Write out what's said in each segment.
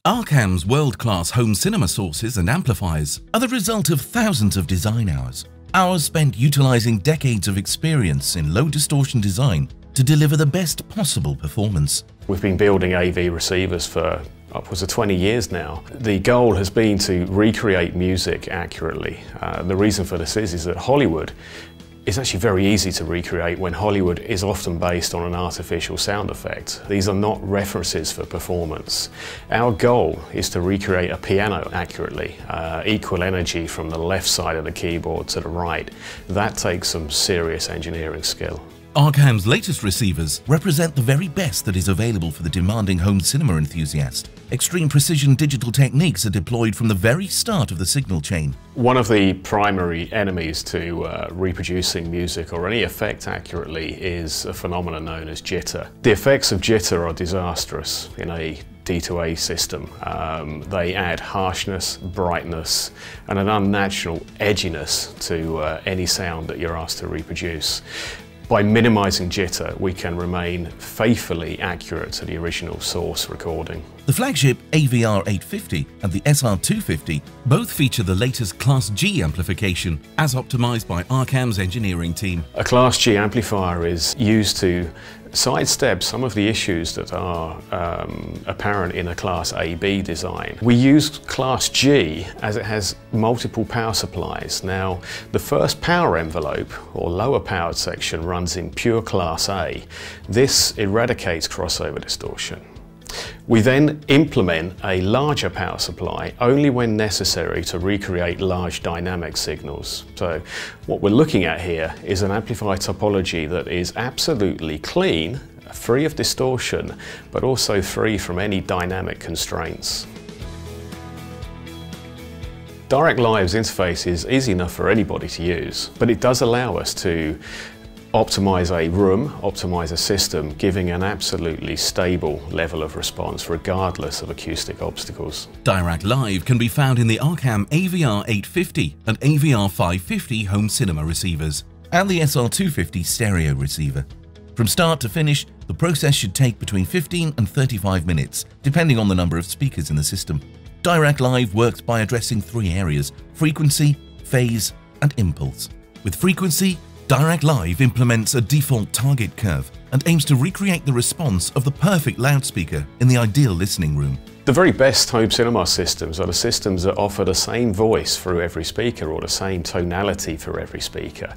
Arcam's world-class home cinema sources and amplifiers are the result of thousands of design hours. Hours spent utilizing decades of experience in low distortion design to deliver the best possible performance. We've been building AV receivers for upwards of 20 years now. The goal has been to recreate music accurately. The reason for this is that Hollywood is actually very easy to recreate when Hollywood is often based on an artificial sound effect. These are not references for performance. Our goal is to recreate a piano accurately, equal energy from the left side of the keyboard to the right. That takes some serious engineering skill. Arcam's latest receivers represent the very best that is available for the demanding home cinema enthusiast. Extreme precision digital techniques are deployed from the very start of the signal chain. One of the primary enemies to reproducing music or any effect accurately is a phenomenon known as jitter. The effects of jitter are disastrous in a D2A system. They add harshness, brightness, and an unnatural edginess to any sound that you're asked to reproduce. By minimizing jitter, we can remain faithfully accurate to the original source recording. The flagship AVR 850 and the SR 250 both feature the latest Class G amplification, as optimized by Arcam's engineering team. A Class G amplifier is used to sidestep some of the issues that are apparent in a Class AB design. We use Class G as it has multiple power supplies. Now, the first power envelope, or lower powered section, runs in pure Class A. This eradicates crossover distortion. We then implement a larger power supply only when necessary to recreate large dynamic signals. So what we're looking at here is an amplifier topology that is absolutely clean, free of distortion, but also free from any dynamic constraints. Dirac Live's interface is easy enough for anybody to use, but it does allow us to optimize a room, optimize a system, giving an absolutely stable level of response regardless of acoustic obstacles. Dirac Live can be found in the Arcam AVR 850 and AVR 550 home cinema receivers and the SR 250 stereo receiver. From start to finish, the process should take between 15 and 35 minutes, depending on the number of speakers in the system. Dirac Live works by addressing three areas: frequency, phase, and impulse. With frequency, Dirac Live implements a default target curve and aims to recreate the response of the perfect loudspeaker in the ideal listening room. The very best home cinema systems are the systems that offer the same voice through every speaker or the same tonality for every speaker.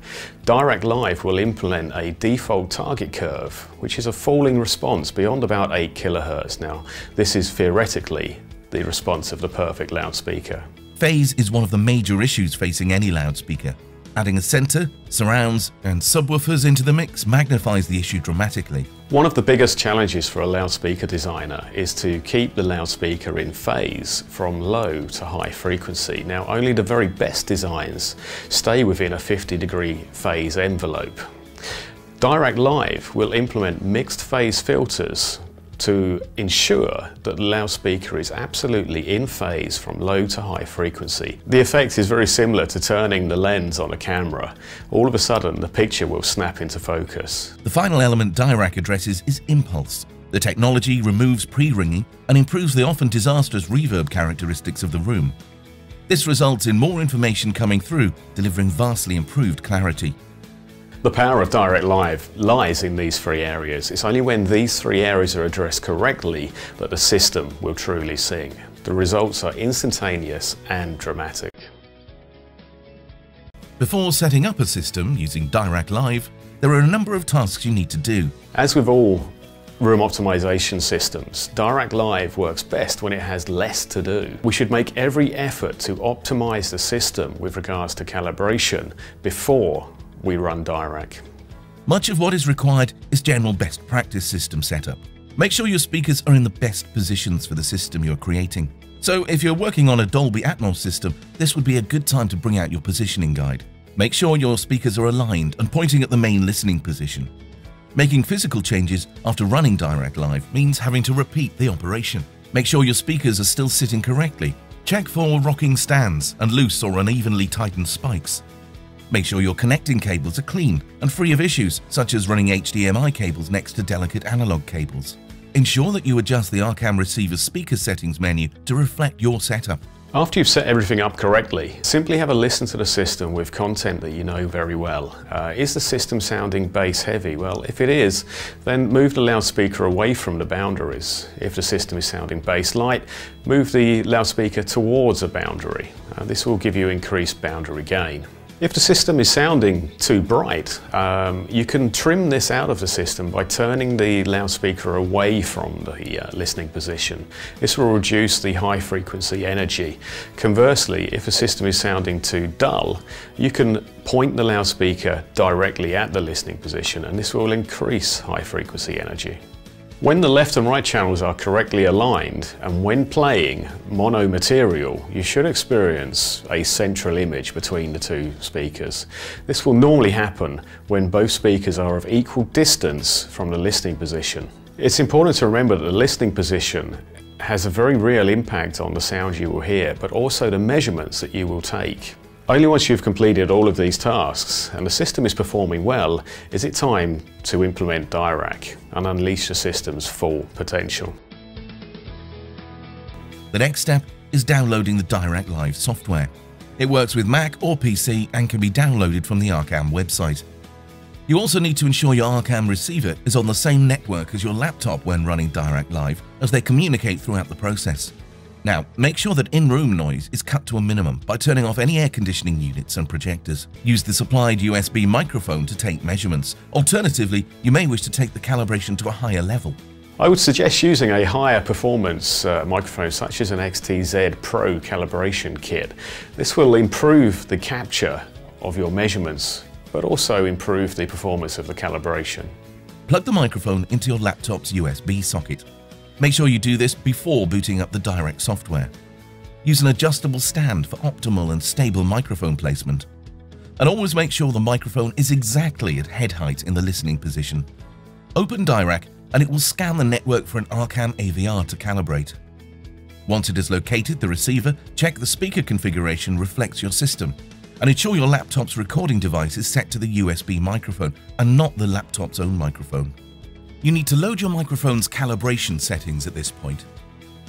Dirac Live will implement a default target curve, which is a falling response beyond about 8 kHz. Now, this is theoretically the response of the perfect loudspeaker. Phase is one of the major issues facing any loudspeaker. Adding a center, surrounds, and subwoofers into the mix magnifies the issue dramatically. One of the biggest challenges for a loudspeaker designer is to keep the loudspeaker in phase from low to high frequency. Now, only the very best designs stay within a 50-degree phase envelope. Dirac Live will implement mixed phase filters to ensure that the loudspeaker is absolutely in phase from low to high frequency. The effect is very similar to turning the lens on a camera. All of a sudden, the picture will snap into focus. The final element Dirac addresses is impulse. The technology removes pre-ringing and improves the often disastrous reverb characteristics of the room. This results in more information coming through, delivering vastly improved clarity. The power of Dirac Live lies in these three areas. It's only when these three areas are addressed correctly that the system will truly sing. The results are instantaneous and dramatic. Before setting up a system using Dirac Live, there are a number of tasks you need to do. As with all room optimization systems, Dirac Live works best when it has less to do. We should make every effort to optimize the system with regards to calibration before we run Dirac. Much of what is required is general best practice system setup. Make sure your speakers are in the best positions for the system you're creating. So if you're working on a Dolby Atmos system, this would be a good time to bring out your positioning guide. Make sure your speakers are aligned and pointing at the main listening position. Making physical changes after running Dirac Live means having to repeat the operation. Make sure your speakers are still sitting correctly. Check for rocking stands and loose or unevenly tightened spikes. Make sure your connecting cables are clean and free of issues, such as running HDMI cables next to delicate analog cables. ensure that you adjust the Arcam receiver's speaker settings menu to reflect your setup. After you've set everything up correctly, simply have a listen to the system with content that you know very well. Is the system sounding bass heavy? Well, if it is, then move the loudspeaker away from the boundaries. If the system is sounding bass light, move the loudspeaker towards a boundary. This will give you increased boundary gain. If the system is sounding too bright, you can trim this out of the system by turning the loudspeaker away from the listening position. This will reduce the high frequency energy. Conversely, if the system is sounding too dull, you can point the loudspeaker directly at the listening position, and this will increase high frequency energy. When the left and right channels are correctly aligned, and when playing mono material, you should experience a central image between the two speakers. This will normally happen when both speakers are of equal distance from the listening position. It's important to remember that the listening position has a very real impact on the sound you will hear, but also the measurements that you will take. Only once you've completed all of these tasks and the system is performing well, is it time to implement Dirac and unleash the system's full potential. The next step is downloading the Dirac Live software. It works with Mac or PC and can be downloaded from the Arcam website. You also need to ensure your Arcam receiver is on the same network as your laptop when running Dirac Live, as they communicate throughout the process. Now, make sure that in-room noise is cut to a minimum by turning off any air conditioning units and projectors. Use the supplied USB microphone to take measurements. Alternatively, you may wish to take the calibration to a higher level. I would suggest using a higher performance microphone such as an XTZ Pro calibration kit. This will improve the capture of your measurements, but also improve the performance of the calibration. Plug the microphone into your laptop's USB socket. Make sure you do this before booting up the Dirac software. Use an adjustable stand for optimal and stable microphone placement. And always make sure the microphone is exactly at head height in the listening position. Open Dirac and it will scan the network for an Arcam AVR to calibrate. Once it has located the receiver, check the speaker configuration reflects your system, and ensure your laptop's recording device is set to the USB microphone and not the laptop's own microphone. You need to load your microphone's calibration settings at this point.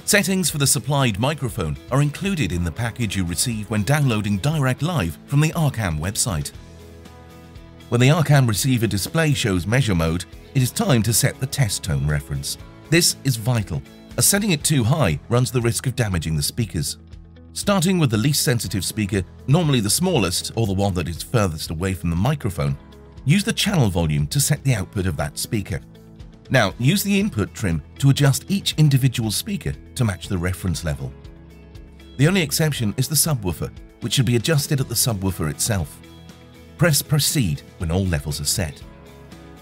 Settings for the supplied microphone are included in the package you receive when downloading Dirac Live from the Arcam website. When the Arcam receiver display shows measure mode, it is time to set the test tone reference. This is vital, as setting it too high runs the risk of damaging the speakers. Starting with the least sensitive speaker, normally the smallest or the one that is furthest away from the microphone, use the channel volume to set the output of that speaker. Now, use the input trim to adjust each individual speaker to match the reference level. The only exception is the subwoofer, which should be adjusted at the subwoofer itself. Press Proceed when all levels are set.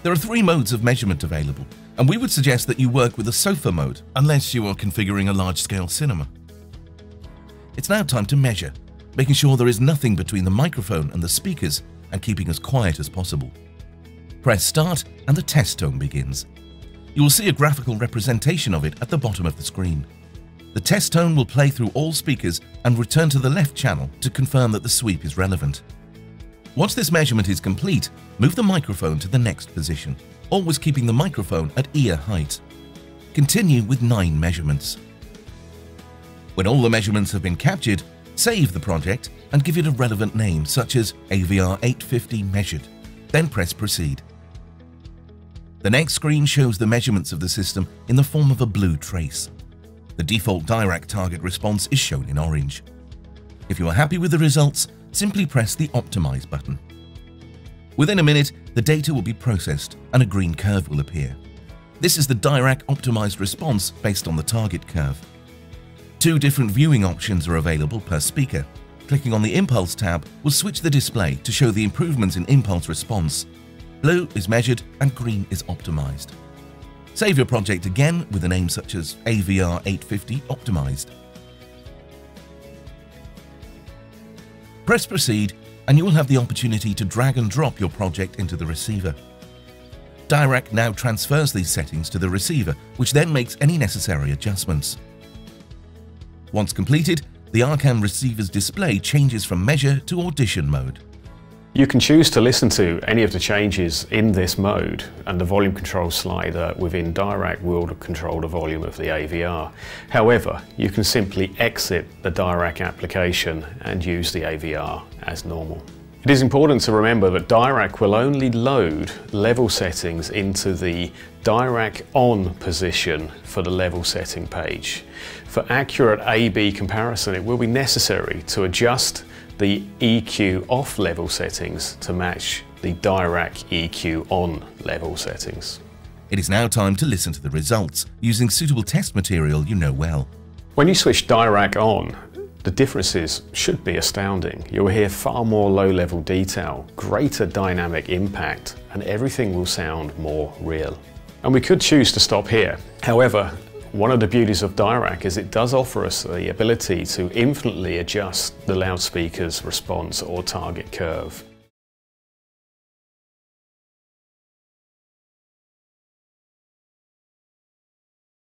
There are 3 modes of measurement available, and we would suggest that you work with the sofa mode unless you are configuring a large-scale cinema. It's now time to measure, making sure there is nothing between the microphone and the speakers and keeping as quiet as possible. Press Start and the test tone begins. You will see a graphical representation of it at the bottom of the screen. The test tone will play through all speakers and return to the left channel to confirm that the sweep is relevant. Once this measurement is complete, move the microphone to the next position, always keeping the microphone at ear height. Continue with 9 measurements. When all the measurements have been captured, save the project and give it a relevant name such as AVR 850 measured, then press Proceed. The next screen shows the measurements of the system in the form of a blue trace. The default Dirac target response is shown in orange. If you are happy with the results, simply press the Optimize button. Within a minute, the data will be processed and a green curve will appear. This is the Dirac optimized response based on the target curve. 2 different viewing options are available per speaker. Clicking on the Impulse tab will switch the display to show the improvements in impulse response. Blue is measured and green is optimized. Save your project again with a name such as AVR 850 Optimized. Press Proceed and you will have the opportunity to drag and drop your project into the receiver. Dirac now transfers these settings to the receiver, which then makes any necessary adjustments. Once completed, the Arcam receiver's display changes from measure to audition mode. You can choose to listen to any of the changes in this mode, and the volume control slider within Dirac will control the volume of the AVR. However, you can simply exit the Dirac application and use the AVR as normal. It is important to remember that Dirac will only load level settings into the Dirac on position for the level setting page. For accurate A-B comparison, it will be necessary to adjust the EQ off level settings to match the Dirac EQ on level settings. It is now time to listen to the results using suitable test material you know well. When you switch Dirac on, the differences should be astounding. You'll hear far more low-level detail, greater dynamic impact, and everything will sound more real. And we could choose to stop here. However, one of the beauties of Dirac is it does offer us the ability to infinitely adjust the loudspeaker's response or target curve.